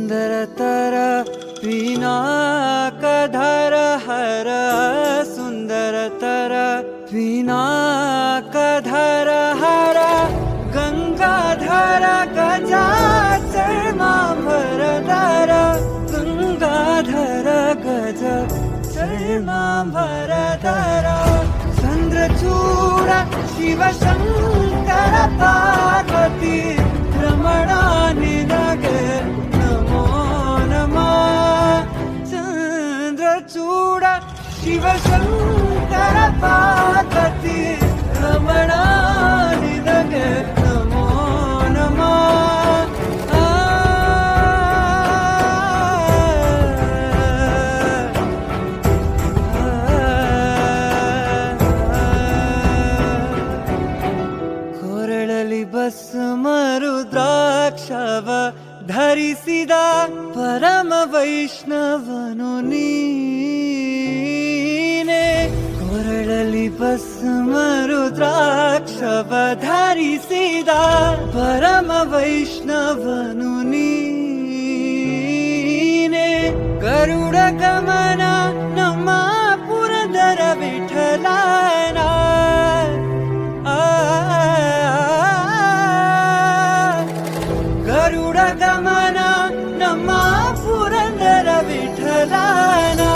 सुंदरतर पिनाकधर हर सुंदरतर पिनाकधर हर गंगाधर गजाचर्मांबरधर गंगाधर गज चर्मांबरधर चंद्रचूड शिवशंकर पार्वती रमणा निनगे नमो नमः चंद्रचूड शिवशंकर पार्वती रमणा निनगे नमो नमः ಕೊರಳಲಿ ಭಸ್ಮ ರುದ್ರಾಕ್ಷವ ಧರಿಸಿದ ಪರಮ ವೈಷ್ಣವನು ನೀನೆ ಕೊರಳಲಿ ಭಸ್ಮ ರುದ್ರಾಕ್ಷವ ಧರಿಸಿದ ಪರಮ ವೈಷ್ಣವನು ನೀನೆ ಗರುಡ ಗಮನ